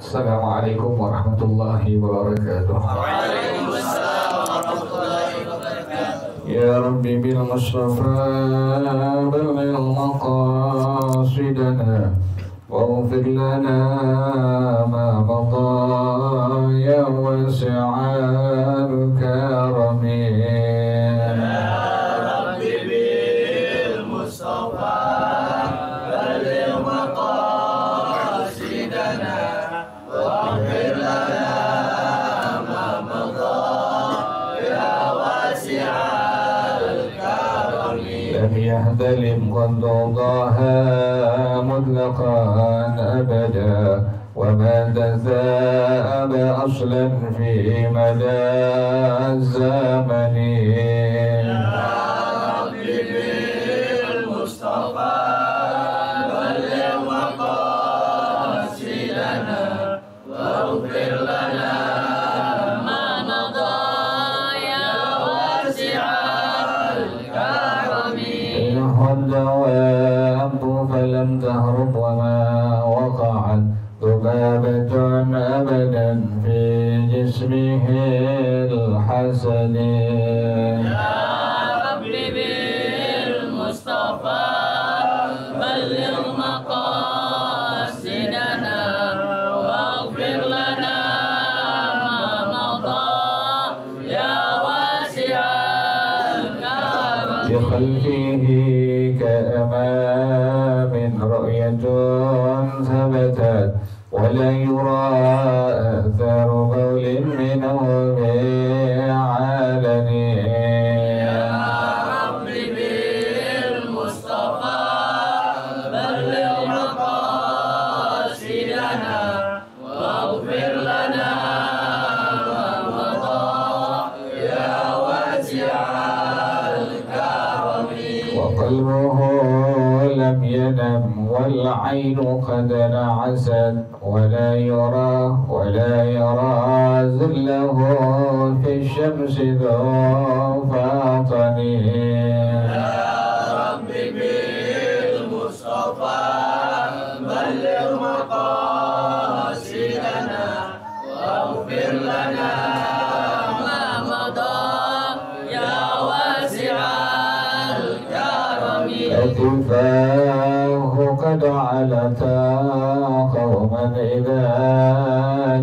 Assalamualaikum warahmatullahi wabarakatuh. Waalaikumsalam warahmatullahi wabarakatuh. Ya Rabbi bil Mustafa balligh maqasidana waghfir lana ma madha ya wasi'al karami. يهدلم قد ضاها مطلقا أبدا وما تثاءب أصلا في مدى الزمن. يا ربي بالمصطفى بلغ مقاصدنا واغفر لنا ما مضى يا واسع الدواب فلم تهرب وما وقعت ذبابة أبدا في جسمه الحسن. يا ربي بالمصطفى بلغ مقاصدنا واغفر لنا ما مضى يا واسع الكرم. بخلفه كأمام رؤية ثبتت ولا يرى أثر بول منه بعلن. يا ربي بالمصطفى بلغ مقاصدنا واغفر لنا ما مضى يا واسع الكرم. وقلبه لم ينم والعين قد نعست ولا يرى ظله في الشمس ذو فاطن. يا ربي بالمصطفى بلغ مقاصدنا واغفر لنا ما مضى يا واسع الكرم. كتفاه قد علتا قوما إذا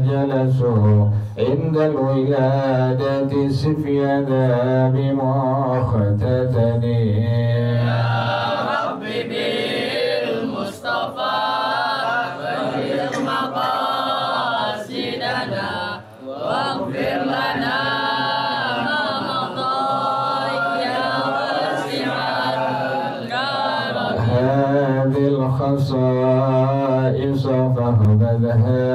جلسوا عند الولادة سفيانا بمختتن. يا ربي بالمصطفى بلغ مقاصدنا واغفر لنا ما مضى يا واسع الكرم. هذه الخصائص فاهبذها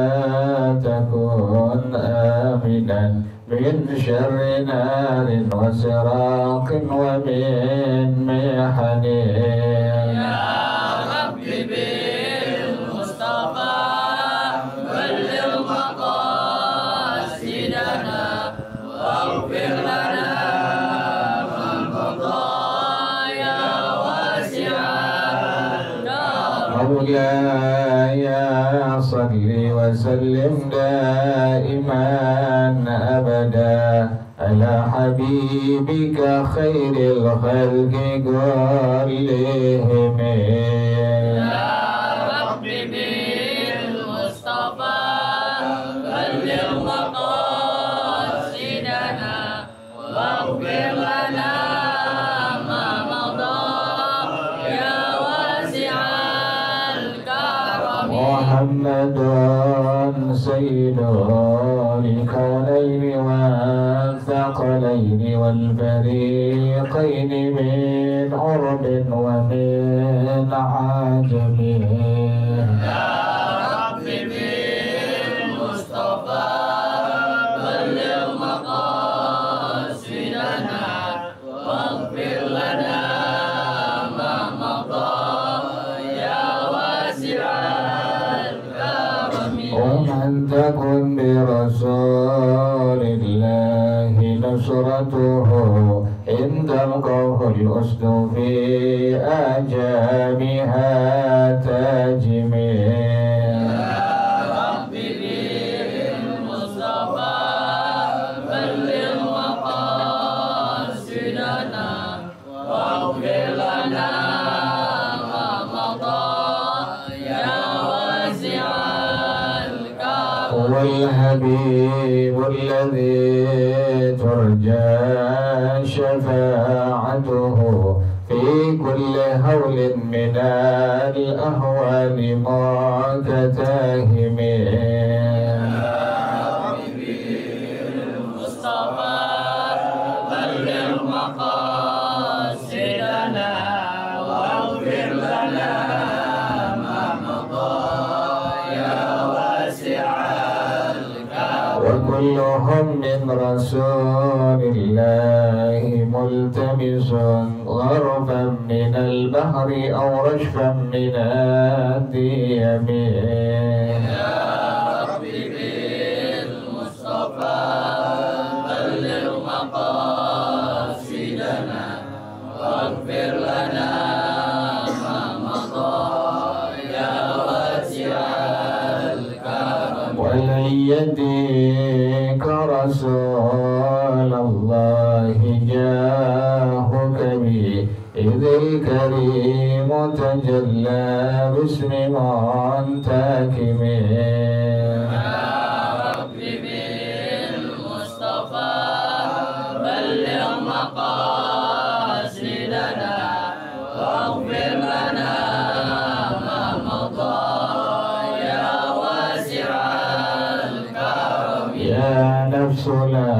تكون آمنا من شر نار وسراق ومن محن. يا ربي بالمصطفى بلغ مقاصدنا واغفر لنا ما مضى يا واسع الكرم. مولاي صل وسلم دائما أبدا على حبيبك خير الخلق كلهم. يا ربي بالمصطفى بلغ مقاصدنا واغفر لنا ما مضى يا واسع الكرم. محمد سيد الكونين والثقلين والفريقين من عرب ومن عجم. يا ربي بالمصطفى بلغ مقاصدنا واغفر لنا ما مضى يا واسع الكرم. ومن تكن برسول الله نصرته عند القوه الأسد في أجامها تجميع. يا ربي والحبيب الذي ترجى شفاعته في كل هول من الأهوال معتتهم. وكلهم من رسول الله ملتمس غرفا من البحر أو رشفا من الديم. يا ربي بالمصطفى بلغ مقاصدنا واغفر لنا ما مضى يا واسع الكرم. ولن يديك رسول الله جاهك بي إذ الكريم تجلى باسم منتكم. يا ربي بالمصطفى بلغ مقاصدنا واغفر لنا ما مضى يا واسع الكرم. يا نفس لا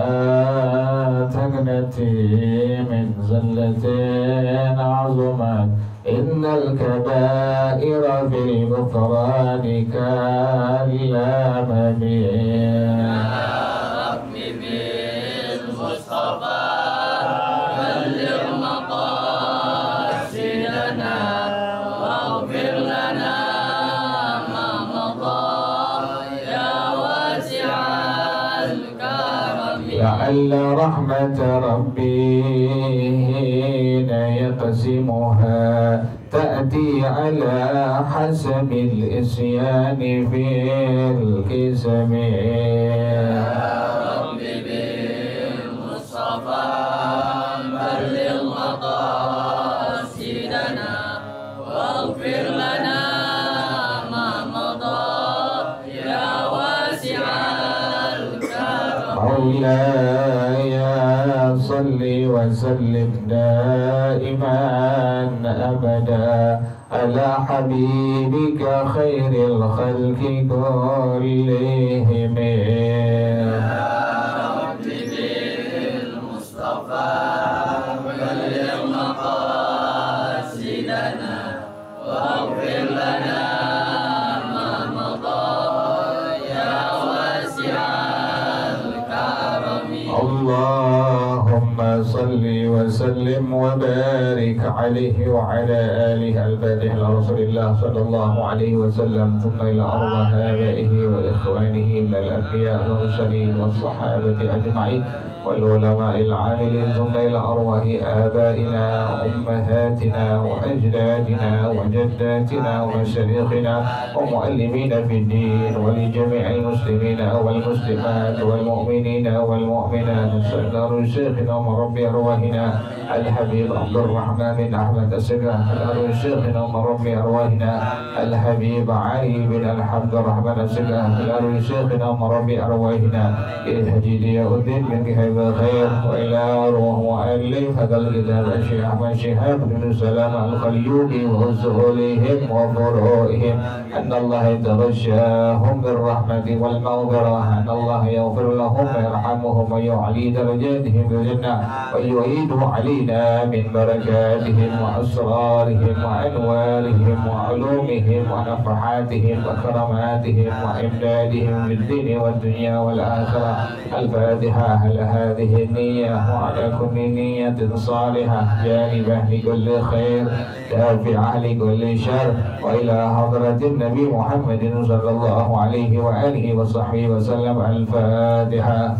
تقنتي من زلة عظمت إن الكبائر في الغفران كالأمم. يا ربي بالمصطفى بلغ مقاصدنا واغفر لنا ما مضى يا واسع الكرم. لعل رحمة ربي حين يقسمها تأتي على حسب الإسيان في القسم. يا ربي بالمصطفى بلغ مقاصدنا واغفر لنا ما مضى يا واسع الكرم. مولاي صل وسلم دائما أبدا على حبيبك خير الخلق كلهم. بالمصطفى بلغ مقاصدنا واغفر لنا ما مضى يا واسع الكرم. اللهم صل وسلم وبارك عليه وعلى آله. الفاتح لرسول الله صلى الله عليه وسلم، ثم إلى أرواح آبائه وإخوانه من الأنبياء والمرسلين والصحابة أجمعين والعلماء العاملين، ثم إلى أرواح آبائنا وأمهاتنا وأجدادنا وجداتنا ومشايخنا ومعلمين في الدين، ولجميع المسلمين والمسلمات والمؤمنين والمؤمنات. سيدنا شيخنا ومربي أرواحنا الحبيب عبد الرحمن بن أحمد السقا، شيخنا ومربي أرواحنا الحبيب علي بن الحمد الرحمن السقا، شيخنا ومربي أرواحنا الهديدية الدين بن بخير، وإلى روح مؤلف هذا الكتاب الشيخ أحمد شهاب بن سلام الخليوبي وأصولهم وفروعهم، أن الله يتغشاهم بالرحمة والمغفرة، أن الله يغفر لهم ويرحمهم ويعلي درجاتهم في الجنة ويعيد علينا من بركاتهم وأسرارهم وأنوارهم وعلومهم ونفحاتهم وكراماتهم وإمدادهم في الدين والدنيا والآخرة. الفاتحة على هذه النية وعلى كل نية صالحة جانبة لكل خير دافعة لكل شر، وإلى حضرة النبي محمد صلى الله عليه وآله وصحبه وسلم. الفاتحة.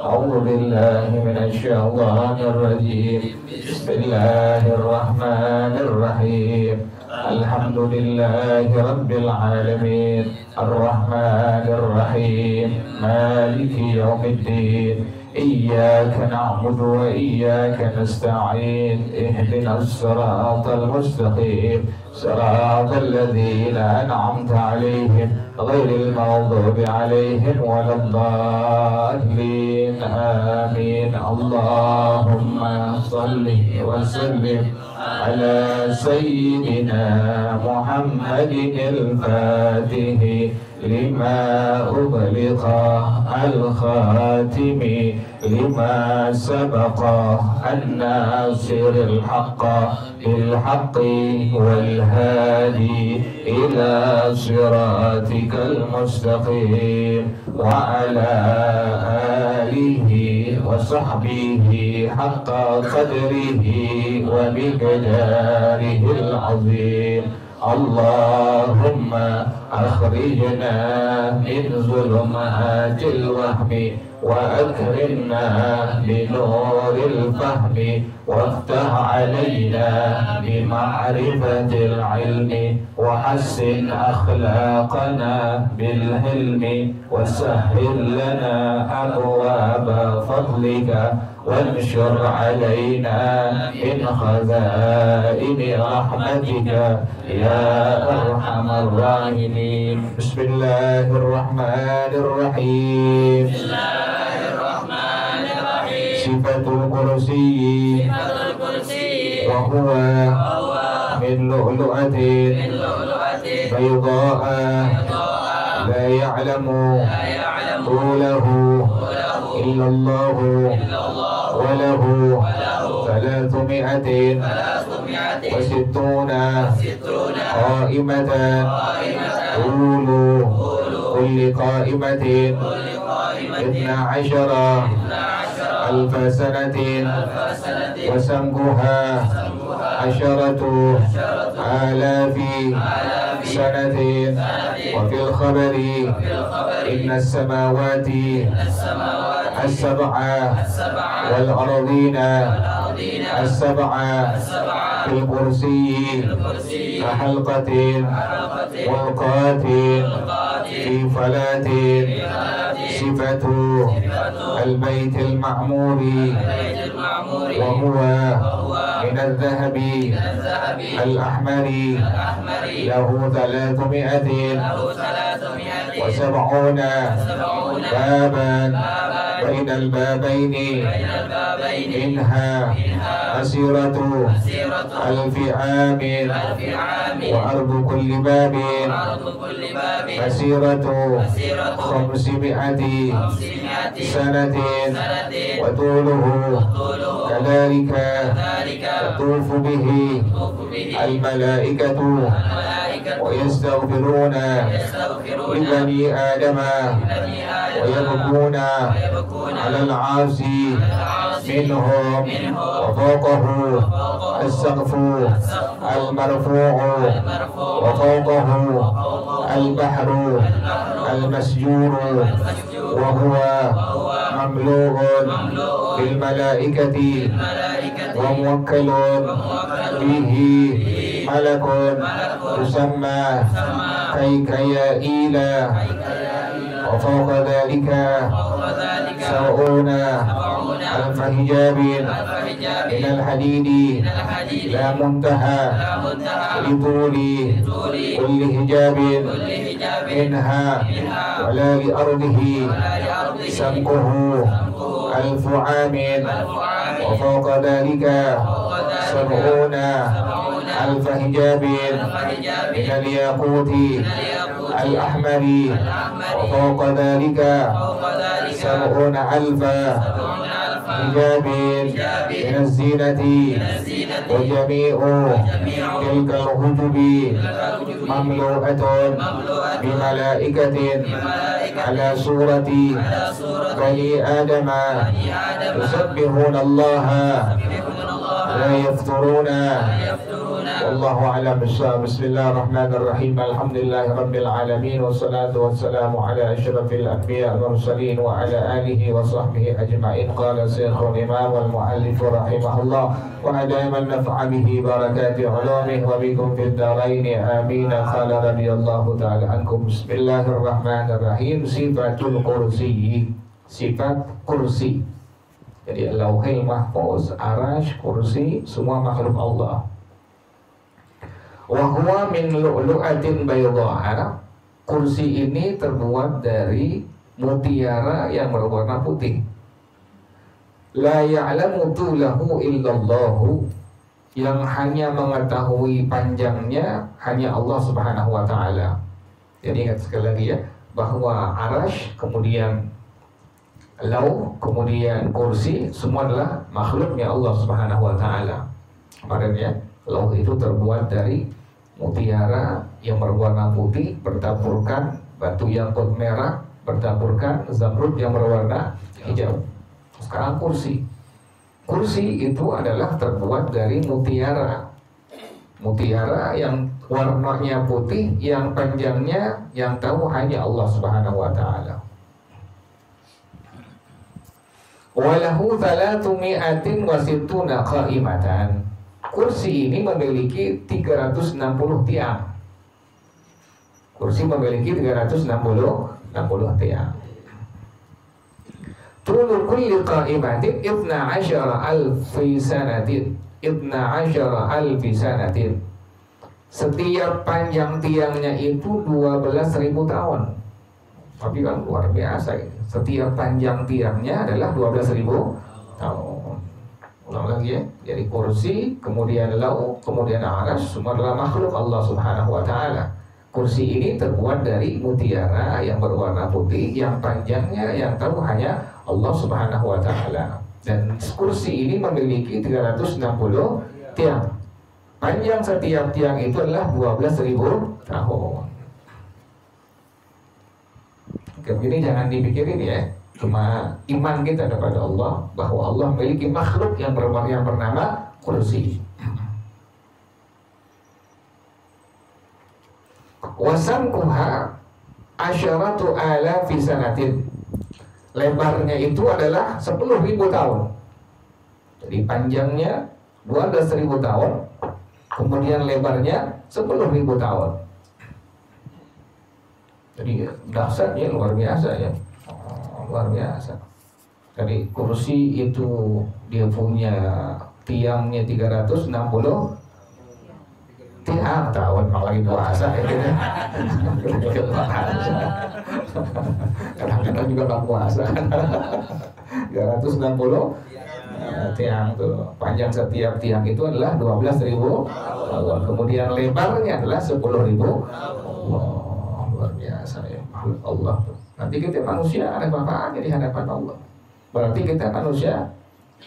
أعوذ بالله من الشيطان الرجيم. بسم الله الرحمن الرحيم. الحمد لله رب العالمين الرحمن الرحيم مالك يوم الدين إياك نعبد وإياك نستعين اهدنا الصراط المستقيم صراط الذين أنعمت عليهم غير المغضوب عليهم ولا الضالين آمين. اللهم صل وسلم على سيدنا محمد الفاتح لما أغلق الخاتم لما سبق الناصر الحق بالحق والهادي إلى صراطك المستقيم وعلى آله وصحبه حق قدره ومقداره العظيم. اللهم أخرجنا من ظلمات الوهم وأكرمنا بنور الفهم وافتح علينا بمعرفة العلم وحسن أخلاقنا بالحلم وسهل لنا أبواب فضلك وانشر علينا من خزائن رحمتك يا أرحم الراحمين. بسم الله الرحمن الرحيم. صفة الكرسي وهو من لؤلؤة بيضاء لا يعلم طوله إلا الله وله 360 قائمة طول كل قائمة 12 ألف سنة وسمكها 10,000 سنة. وفي الخبر إن السماوات السبع والأرضين السبع في الكرسي كحلقة ملقاة في فلاة. صفة البيت المعمور وهو من الذهب الأحمر له 370 بابا بين البابين منها مسيرة 1000 عام وأرض كل باب مسيرة 500 سنة وطوله كذلك تطوف به الملائكة ويستغفرون لبني آدم ويبكون على العاصي منهم وفوقه السقف المرفوع وفوقه البحر المسجور وهو مملوء بالملائكة وموكل به ملك يسمى كيكيائيل. وفوق ذلك 70 ألف حجاب من الحديد لا منتهى لطول كل حجاب منها ولا لأرضه سمكه 1000 عام. وفوق ذلك 70 ألف حجاب من الياقوت الأحمر. وفوق ذلك 70 ألف حجاب من الزينة. وجميع تلك الحجب مملوءة بملائكة على صورة بني آدم يسبحون الله لا يفترون. والله أعلم بالصواب. بسم الله الرحمن الرحيم. الحمد لله رب العالمين والصلاة والسلام على أشرف الأنبياء والمرسلين وعلى آله وصحبه أجمعين. قال الشيخ الإمام والمؤلف رحمه الله وأدام النفع به بركات علومه وبكم في الدارين آمين. قال رضي الله تعالى عنكم. بسم الله الرحمن الرحيم. صفة الكرسي. Sifat kursi. Jadi Lauhil Mahfuz, Arasy, Kursi, semua makhluk Allah. Wa huwa min lu'lu'atin baydha'a. Kursi ini terbuat dari mutiara yang berwarna putih. La ya'lamu tulahu illallahu. Yang hanya mengetahui panjangnya hanya Allah Subhanahu wa taala. Jadi ingat sekali lagi ya, bahwa Arasy, kemudian Lauh, kemudian Kursi, semua adalah makhluknya Allah Subhanahu wa taala. Kemarin ya, Lauh itu terbuat dari mutiara yang berwarna putih bertaburkan batu yakut merah, bertaburkan zamrud yang berwarna hijau. Sekarang Kursi. Kursi itu adalah terbuat dari mutiara. Mutiara yang warnanya putih, yang panjangnya yang tahu hanya Allah Subhanahu wa taala. Walahu 360 qa'imatan. Kursi ini memiliki 360 tiang. Kursi memiliki 360 tiang. Tulu kulli qa'imatin 12,000 sanatin. 12,000 sanatin. Setiap panjang tiangnya itu 12.000 tahun. Tapi kan luar biasa ini. Setiap panjang tiangnya adalah 12.000 tahun. Ulang lagi ya. Jadi Kursi, kemudian Lauh, kemudian Arasy, semua adalah makhluk Allah Subhanahu wa taala. Kursi ini terbuat dari mutiara yang berwarna putih, yang panjangnya yang tahu hanya Allah Subhanahu wa taala. Dan kursi ini memiliki 360 tiang. Panjang setiap tiang itu adalah 12.000 tahun. Begini jangan dipikirin ya, cuma iman kita kepada Allah bahwa Allah memiliki makhluk yang bernama Kursi. Wasamkuha 10,000 sanatin. Lebarnya itu adalah 10.000 tahun. Jadi panjangnya 12.000 tahun, kemudian lebarnya 10.000 tahun. Jadi dahsyatnya luar biasa ya, luar biasa. Jadi Kursi itu dia punya tiangnya 360 tiang tahun, malah lagi puasa ya. Kadang-kadang juga nggak puasa. 360 tiang tuh, panjang setiap tiang itu adalah 12.000 tahun. Kemudian lebarnya adalah 10.000. Luar biasa ya, makhluk Allah. Nanti kita manusia ada manfaatnya di hadapan Allah. Berarti kita manusia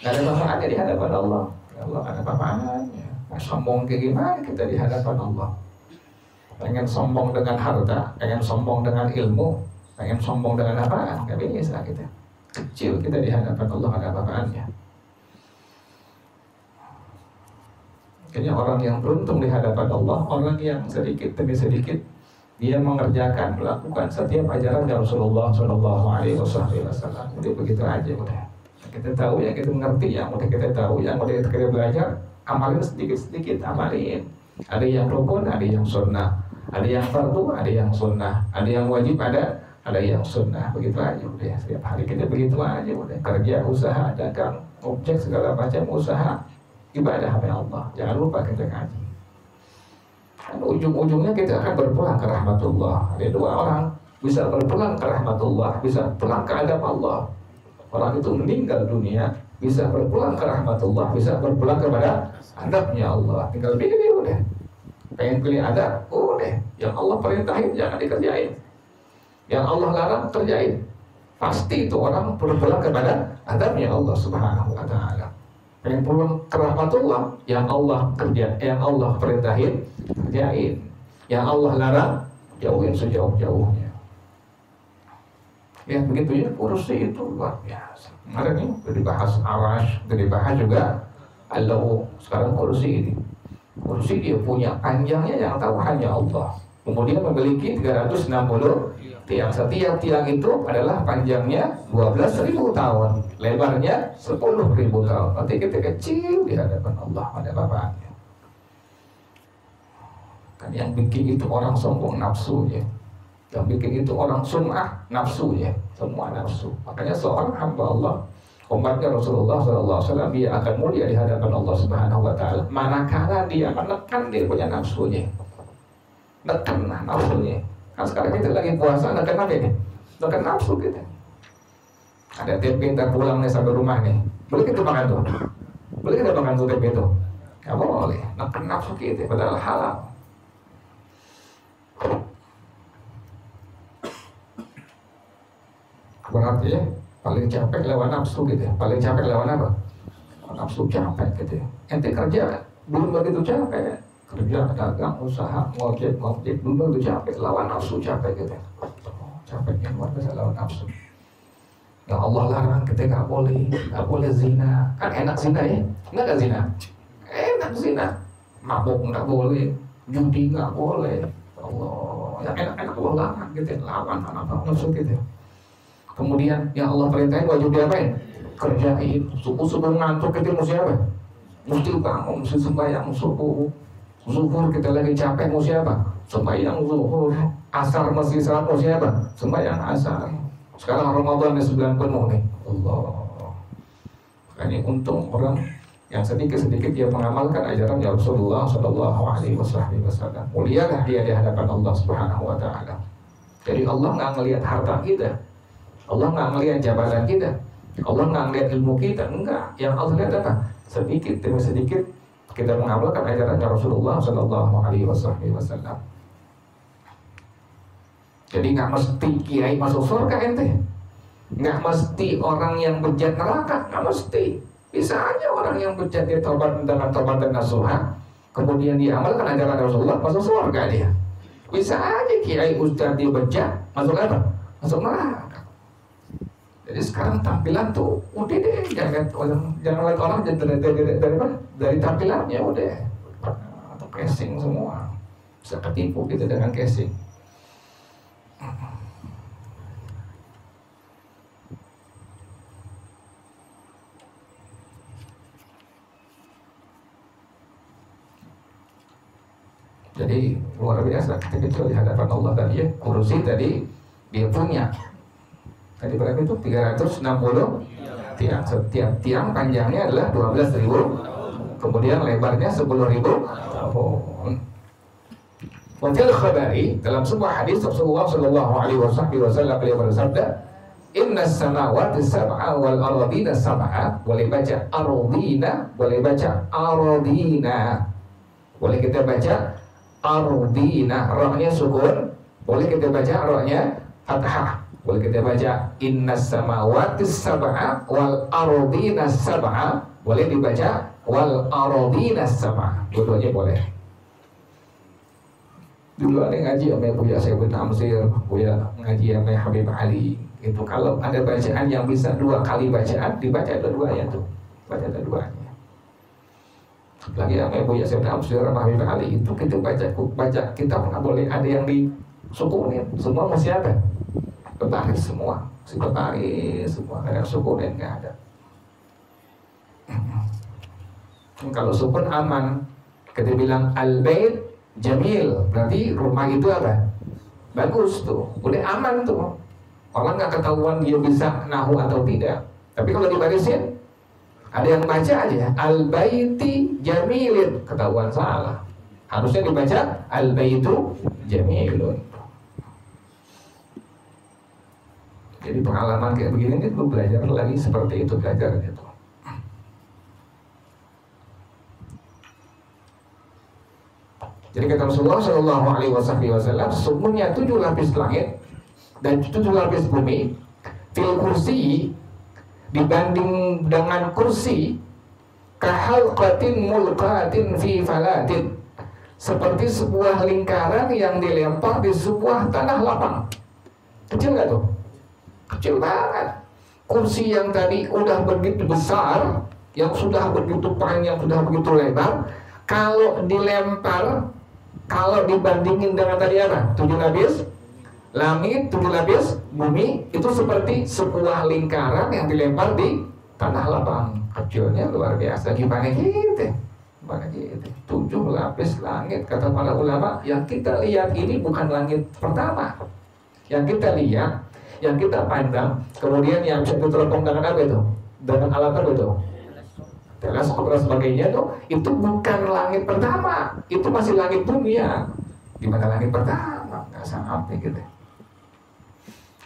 nggak ada manfaatnya di hadapan Allah. Allah ada manfaatnya. Sombong kayak gimana kita di hadapan Allah? Pengen sombong dengan harta, pengen sombong dengan ilmu, pengen sombong dengan apa? Nggak bisa kita. Kecil kita di hadapan Allah, ada manfaatnya. Kayaknya orang yang beruntung di hadapan Allah, orang yang sedikit demi sedikit dia mengerjakan, melakukan setiap ajaran Rasulullah SAW. Udah begitu aja udah. Kita tahu ya, kita mengerti yang udah kita tahu, yang udah kita belajar, amalin sedikit-sedikit, amalin. Ada yang rukun, ada yang sunnah, ada yang fardu, ada yang sunnah, ada yang wajib, ada yang sunnah. Begitu aja udah. Setiap hari kita begitu aja udah. Kerja, usaha, dagang, objek segala macam usaha, ibadah kepada Allah. Jangan lupa kita ngaji. Dan ujung-ujungnya kita akan berpulang ke rahmatullah. Ada dua orang bisa berpulang ke rahmatullah, bisa pulang ke adab Allah. Orang itu meninggal dunia, bisa berpulang ke rahmatullah, bisa berpulang kepada adabnya Allah. Tinggal pilih udah. Pengen pilih adab, udah. Yang Allah perintahin jangan dikerjain, yang Allah larang kerjain. Pasti itu orang berpulang kepada adabnya Allah Subhanahu wa taala. Pengen pulang ke rahmatullah, yang Allah kerja, yang Allah perintahin kerjain, yang Allah larang jauhin sejauh-jauhnya. Ya begitu ya, Kursi itu luar biasa. Kemarin ini sudah dibahas Arasy, sudah dibahas juga Allah. Sekarang Kursi ini, Kursi dia punya panjangnya yang tahu hanya Allah. Kemudian memiliki 360 tiang. Setiap tiang itu adalah panjangnya 12.000 tahun, lebarnya 10.000 tahun. Nanti kita kecil di hadapan Allah, ada bapaknya. Kan yang bikin itu orang sombong nafsunya, yang bikin itu orang sum'ah nafsunya, semua nafsu. Makanya seorang hamba Allah, umatnya Rasulullah SAW, dia akan mulia di hadapan Allah Subhanahu Wa Taala. Manakala dia menekan dia punya nafsunya, nekan nafsunya. Kan sekarang kita lagi puasa, nekan apa ini? Nekan nafsu kita. Ada tempe kita pulang nih sampai rumah nih, boleh kita makan tuh? Boleh kita makan tuh tempe itu? Nggak boleh, nekan nafsu kita, padahal halal. Berarti ya, paling capek lewat nafsu gitu ya. Paling capek lewat apa? Nafsu capek gitu ya. Ente kerja belum begitu capek, kerja dagang usaha ngojek belum begitu capek, lawan nafsu capek gitu ya. Capeknya luar biasa lawan nafsu. Ya Allah larang kita nggak boleh zina. Kan enak zina ya? Nggak zina? Enak zina. Mabuk nggak boleh, judi nggak boleh. Allah, yang enak-enak Allah larang gitu ya. Lawan apa nafsu gitu ya. Kemudian yang Allah perintahin wajib diapain? Kerjain. Subuh-subuh ngantuk kita mesti apa? Mesti bangun, mesti sembahyang subuh. Zuhur kita lagi capek mesti apa? Sembahyang zuhur. Asar mesti salat mesti apa? Sembahyang asar. Sekarang Ramadan ini 9 penuh nih. Allah. Makanya untung orang yang sedikit-sedikit dia mengamalkan ajaran Rasulullah Sallallahu Alaihi Wasallam. Mulialah dia di hadapan Allah Subhanahu Wa Taala. Jadi Allah nggak ngelihat harta kita. Allah nggak ngelihat jabatan kita, Allah nggak ngelihat ilmu kita, enggak. Yang Allah lihat apa? Sedikit demi sedikit kita mengamalkan ajaran Rasulullah Sallallahu Alaihi Wasallam. Jadi nggak mesti kiai masuk surga ente, nggak mesti orang yang bejat neraka, nggak mesti. Bisa aja orang yang bejat dia taubat dengan taubat dan nasuha, kemudian dia amalkan ajaran Rasulullah masuk surga dia. Bisa aja kiai ustadz dia bejat masuk apa? Masuk neraka. Jadi sekarang tampilan tuh udah deh, jangan lihat orang dari tampilannya udah, atau casing semua bisa ketipu gitu dengan casing. Jadi luar biasa ketika di hadapan Allah tadi ya, kursi tadi dia punya. Tadi berapa itu? 360 tiang. Setiap tiang panjangnya adalah 12.000, kemudian lebarnya 10.000 pohon. Wafil khabari, dalam sebuah hadis Rasulullah Sallallahu Alaihi Wasallam beliau bersabda, Inna samawati sab'a wal ardina sab'a. Boleh baca ardina, boleh baca ardina, boleh kita baca ardina, ra-nya sukun, boleh kita baca ra-nya fathah. Boleh kita baca inna samawati sab'a wal ardina sab'a. Boleh dibaca wal ardina sab'a. Dua-duanya boleh. Dulu ada ngaji sama Buya Syekh Tamsir, Buya ngaji sama Habib Ali. Itu kalau ada bacaan yang bisa 2 kali bacaan, dibaca dua-duanya tuh. Baca dua-duanya. Lagi sama Buya Syekh Tamsir sama Habib Ali itu kita baca kita nggak boleh ada yang disukunin. Semua masih ada. Berbaris semua, berbaris semua, ada sukunin nggak ada. Kalau sukun aman, kita bilang al-bait jamil, berarti rumah itu apa? Bagus tuh, udah aman tuh. Orang nggak ketahuan dia bisa nahu atau tidak. Tapi kalau dibarisin, ada yang baca aja al-baiti jamilin, ketahuan salah. Harusnya dibaca al-baitu jamilun. Jadi pengalaman kayak begini itu belajar lagi seperti itu, belajar gitu. Jadi kata Rasulullah Shallallahu Alaihi Wasallam, sesungguhnya 7 lapis langit dan 7 lapis bumi, fil kursi, dibanding dengan kursi, kahalqatin mulqatin fi falatin, seperti sebuah lingkaran yang dilempar di sebuah tanah lapang. Kecil nggak tuh? Kecil banget. Kursi yang tadi udah begitu besar, yang sudah begitu panjang, yang sudah begitu lebar, kalau dilempar, kalau dibandingin dengan tadi apa? 7 lapis langit, 7 lapis bumi, itu seperti sebuah lingkaran yang dilempar di tanah lapang. Kecilnya luar biasa. Gimana gitu? Gimana gitu? 7 lapis langit, kata para ulama, yang kita lihat ini bukan langit pertama. Yang kita lihat, yang kita pandang, kemudian yang bisa diteropong dengan apa itu? dengan alat apa itu? Teleskop dan sebagainya itu bukan langit pertama, itu masih langit dunia. Gimana langit pertama? Nggak sampai gitu.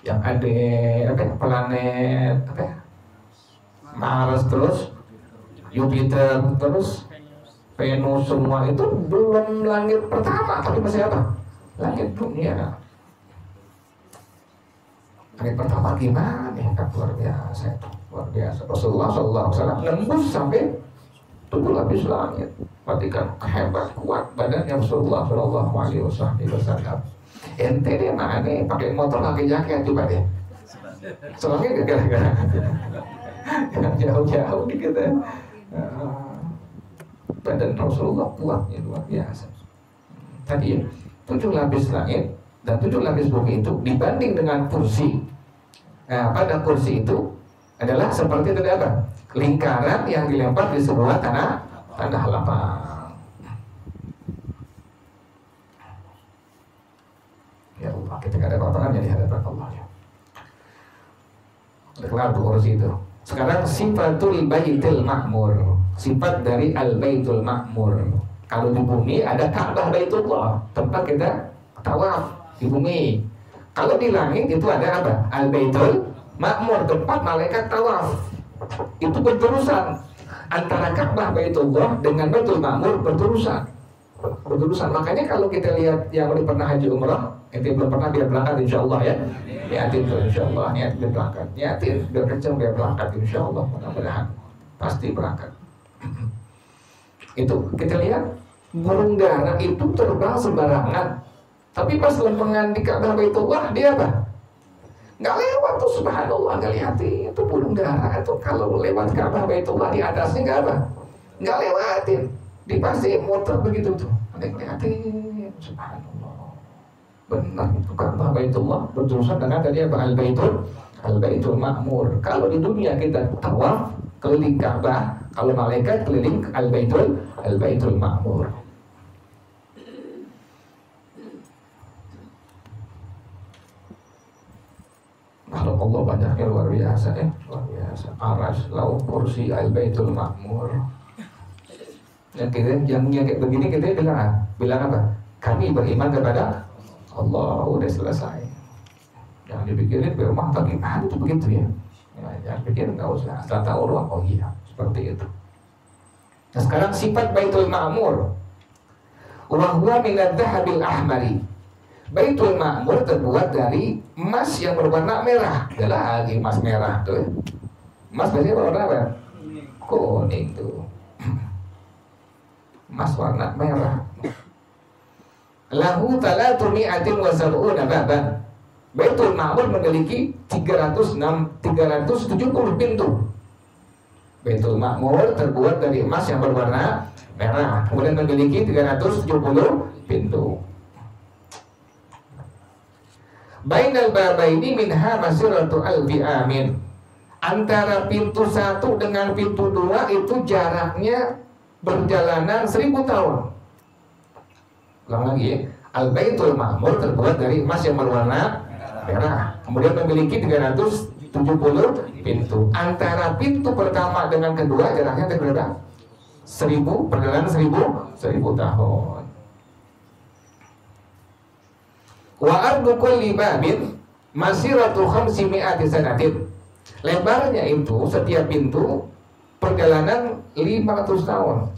Yang ada planet Mars, terus Jupiter, terus Venus, semua itu belum langit pertama, tapi masih apa? Langit dunia. Langit pertama gimana ya? Luar biasa itu, luar biasa. Rasulullah SAW nembus sampai 7 lapis langit. Berarti kan hebat, kuat badannya Rasulullah SAW. Ente deh mana pakai motor, pakai jaket coba deh. Soalnya gara-gara jauh-jauh dikit ya. Badan Rasulullah kuatnya luar biasa. Tadi 7 lapis langit dan 7 lapis bumi itu dibanding dengan kursi. Nah, pada kursi itu adalah seperti tadi apa? Lingkaran yang dilempar di sebuah tanah lapang. Ya Allah, kita ada kotoran yang di hadapan Allah ya. Udah kelar tuh kursi itu. Sekarang sifatul baitul ma'mur, sifat dari al-baitul ma'mur. Kalau di bumi ada Ka'bah Baitullah, tempat kita tawaf di bumi. Kalau di langit itu ada apa? Al-baitul ma'mur, tempat malaikat tawaf. Itu berterusan antara Ka'bah Baitullah dengan Baitul Ma'mur, berterusan. Makanya kalau kita lihat yang udah pernah haji umrah, itu belum pernah, biar berangkat insyaallah ya. Niatin tuh insyaallah, niatin biar berangkat. Niatin biar kenceng biar berangkat insyaallah, mudah-mudahan pasti berangkat. Itu kita lihat burung dara itu terbang sembarangan. Tapi pas lempengan di Ka'bah Baitullah dia apa? Nggak lewat tuh, subhanallah, nggak lihatin. Itu burung dara itu kalau lewat Ka'bah Baitullah di atasnya nggak apa? Nggak lewatin. Di pasti muter begitu tuh. Ada yang lihatin, subhanallah. Benar itu Ka'bah Baitullah berjurusan dengan tadi apa? Al-Baitul Ma'mur. Kalau di dunia kita tawaf keliling Ka'bah, kalau malaikat keliling Al-Baitul Ma'mur. Kalau Allah banyaknya luar biasa luar biasa. Aras, laut, kursi, Al-Baitul Ma'mur. Yang kita yang kayak begini kita bilang apa? Kami beriman kepada Allah, udah selesai. Jangan dipikirin di rumah bagaimana itu begitu ya. Jangan pikirin, nggak usah. Asal tahu ruang, oh iya seperti itu. Nah sekarang sifat Baitul Ma'mur. Wa huwa min adz-dzahabil ahmari. Baitul Ma'mur terbuat dari emas yang berwarna merah. Adalah lagi emas merah tuh. Emas biasanya berwarna apa? Kuning tuh. Emas warna merah. Lahu 370 baban. Baitul Ma'mur memiliki 370 pintu. Baitul Ma'mur terbuat dari emas yang berwarna merah, kemudian memiliki 370 pintu. Bainal babaini minha masiratu alfi amin. Antara pintu 1 dengan pintu 2 itu jaraknya perjalanan 1000 tahun. Ulang lagi ya. Al-Baitul Ma'mur terbuat dari emas yang berwarna merah, kemudian memiliki 370 pintu. Antara pintu pertama dengan kedua jaraknya berapa? 1000, perjalanan 1000 tahun. Wa ardu kulli babin masiratu 500 sanatin. Lebarnya itu setiap pintu perjalanan 500 tahun.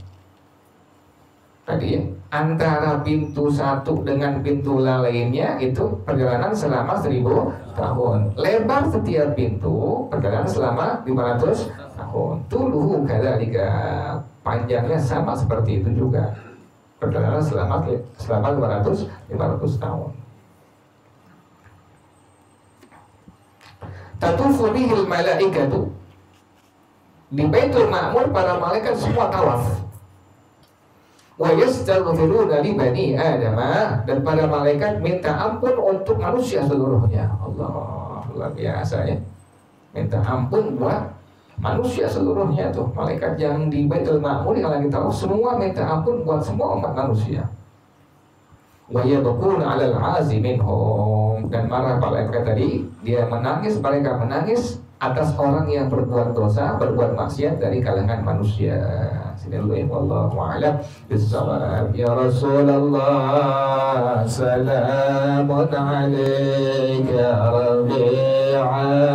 Tadi ya, antara pintu 1 dengan pintu lainnya itu perjalanan selama 1000 tahun. Lebar setiap pintu perjalanan selama 500 tahun. Tuluhu kadzalika, panjangnya sama seperti itu juga. Perjalanan selama 500 tahun. Tatufu bihil malaikatu. Di Baitul Ma'mur para malaikat semua tawaf. Wa yastaghfiruna li bani Adam, dan para malaikat minta ampun untuk manusia seluruhnya. Allah, luar biasa ya. Minta ampun buat manusia seluruhnya tuh. Malaikat yang di Baitul Ma'mur yang lagi tawaf semua minta ampun buat semua umat manusia. Wa yabquna 'alal 'azi minhum, dan marah malaikat tadi, dia menangis, mereka menangis atas orang yang berbuat dosa, berbuat maksiat dari kalangan manusia. Sini dulu ya, wallahu a'lam bissawab. Ya Rasulullah, salamun alaika rabi'a